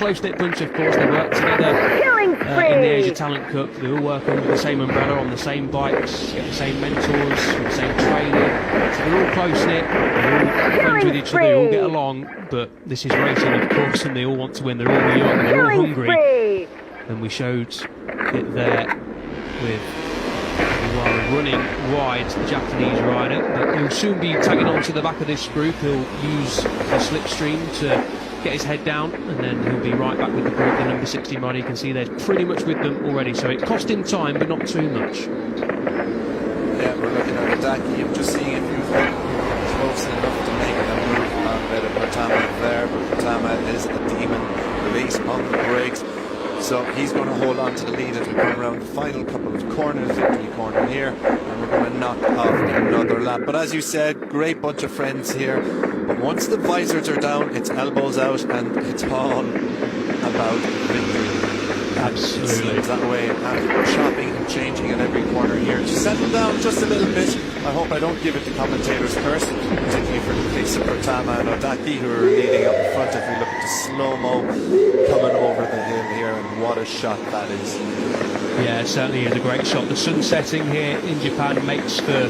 close-knit bunch, of course. They work together in the Asia Talent Cup. They all work under the same umbrella, on the same bikes, get the same mentors, the same training. So they're all close-knit, they're all friends with each other, they all get along. But this is racing, of course, and they all want to win. They're all young, they're all hungry. And we showed it there with running wide, the Japanese rider, but he'll soon be tagging on to the back of this group. He'll use the slipstream to get his head down, and then he'll be right back with the group. The number 16 rider, you can see they're pretty much with them already, so it cost him time, but not too much. Yeah, we're looking at attacking him So he's going to hold on to the lead as we come around the final couple of corners, victory corner here, and we're going to knock off another lap. But as you said, great bunch of friends here. But once the visors are down, it's elbows out, and it's all about victory. Absolutely. It's that way, chopping and changing at every corner here. Just settle down just a little bit. I hope I don't give it the commentators first, particularly for the case of Bertama and Odaki, who are leading up in front. If we look at the slow-mo coming over the hill here, and what a shot that is. Yeah, it certainly is a great shot. The sun setting here in Japan makes for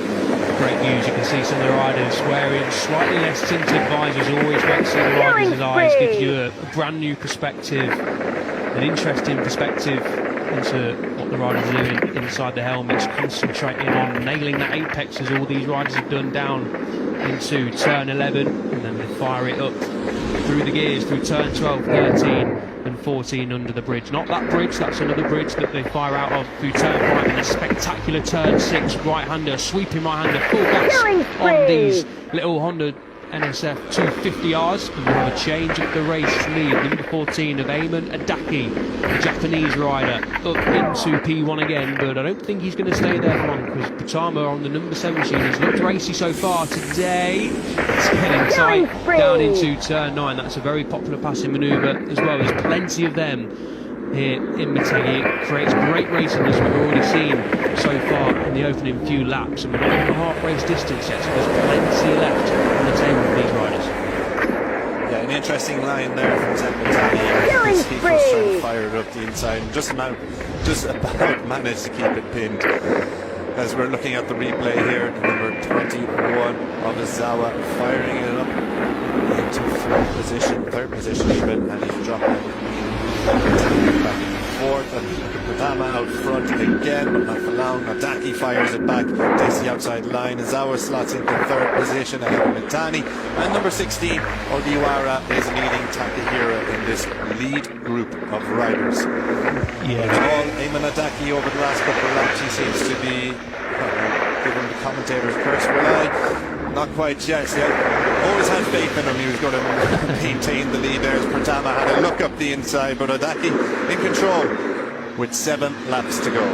great views. You can see some of the riders wearing slightly less tinted visors. Always great to see the riders' eyes. Gives you a brand new perspective, an interesting perspective into what the riders are doing inside the helmets, concentrating on nailing that apex as all these riders have done down into turn 11, and then they fire it up through the gears through turn 12, 13 and 14 under the bridge. Not that bridge, that's another bridge that they fire out of through turn 5, and a spectacular turn 6 right-hander, sweeping right-hander, full gas on these little Honda NSF 250Rs, and we have a change of the race lead. Number 14 of Eamon Adaki, the Japanese rider, up into P1 again, but I don't think he's going to stay there for long, because Bertama on the number 7 machine has looked racy so far today. It's getting tight down into turn 9. That's a very popular passing manoeuvre as well. There's plenty of them here in Motegi. It creates great racing, as we've already seen so far in the opening few laps, and we're not even half race distance yet, so there's plenty left on the table for these riders. Yeah, an interesting line there from Zeb Matani. He was trying to fire it up the inside and just about managed to keep it pinned. As we're looking at the replay here, number 21 of Izawa firing it up into third position even, and he's dropping back and forth, and Bertama out front again, but not for long. Odaki fires it back, takes the outside line. Izawa slots into third position ahead of Mitani, and number 16 Odiwara is leading Takahira in this lead group of riders. Yeah, it's all Eamon Odaki over the last couple of laps. He seems to be giving the commentators curse. Well, not quite yet. See, I always had faith in him. He was going to maintain the lead there as Bertama had a look up the inside, but Odaki in control with 7 laps to go.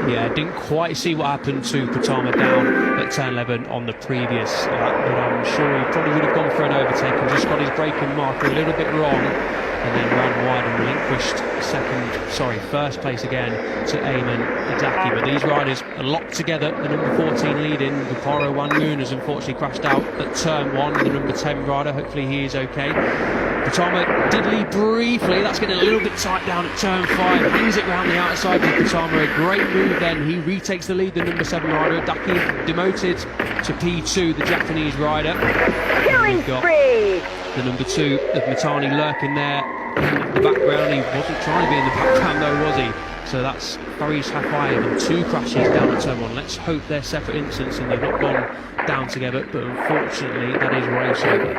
Yeah, didn't quite see what happened to Bertama down at turn 11 on the previous lap, but I'm sure he probably would have gone for an overtake and just got his braking marker a little bit wrong, and then ran wide and relinquished first place again to Eamon Adaki. But these riders are locked together. The number 14 leading, Guparo Wanmoon, has unfortunately crashed out at turn 1. The number 10 rider, hopefully he is okay. Bertama did lead briefly. That's getting a little bit tight down at turn 5. Hangs it round the outside with Bertama. A great move then. He retakes the lead, the number 7 rider. Adaki demoted to P2, the Japanese rider. We've got the number 2 of Mitani lurking there in the background. He wasn't trying to be in the background though, was he? So that's Faris Hafayev and 2 crashes down at turn 1. Let's hope they're separate incidents and they've not gone down together, but unfortunately that is race over.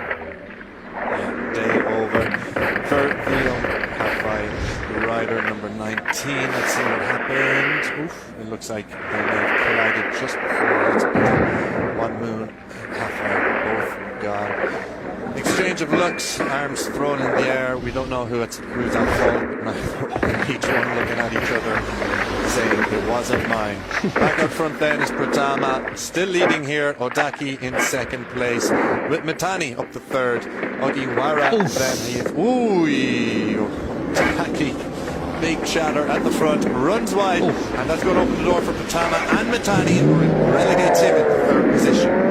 Yeah, day over for the Hafayev, the rider number 19. Let's see what happened. Oof, it looks like they may have collided just before it. Wanmoon, Hafayev, both gone. Exchange of looks, arms thrown in the air. We don't know who's at fault. Each one looking at each other, saying it wasn't mine. Back up front then is Bertama, still leading here. Odaki in second place, with Mitani up to third. Odiwara then he is. Odaki, big chatter at the front, runs wide, and that's going to open the door for Bertama and Mitani, and relegates him in the third position.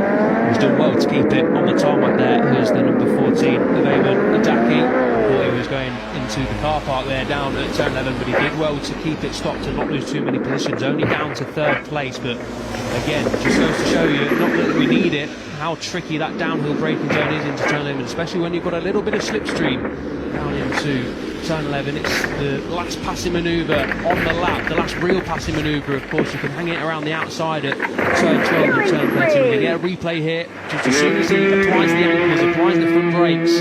He's done well to keep it on the tarmac there. Here's the number 14 of Eamon Adaki. Thought he was going into the car park there down at turn 11, but he did well to keep it stopped and not lose too many positions. Only down to third place, but again, just goes to show you, not that we need it, how tricky that downhill braking zone is into turn 11, especially when you've got a little bit of slipstream down into turn 11. It's the last passing manoeuvre on the lap, the last real passing manoeuvre. Of course, you can hang it around the outside at turn 12 and turn 13. You get a replay here, just as soon as he applies the anchors, applies the front brakes,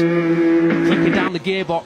flicking down the gearbox.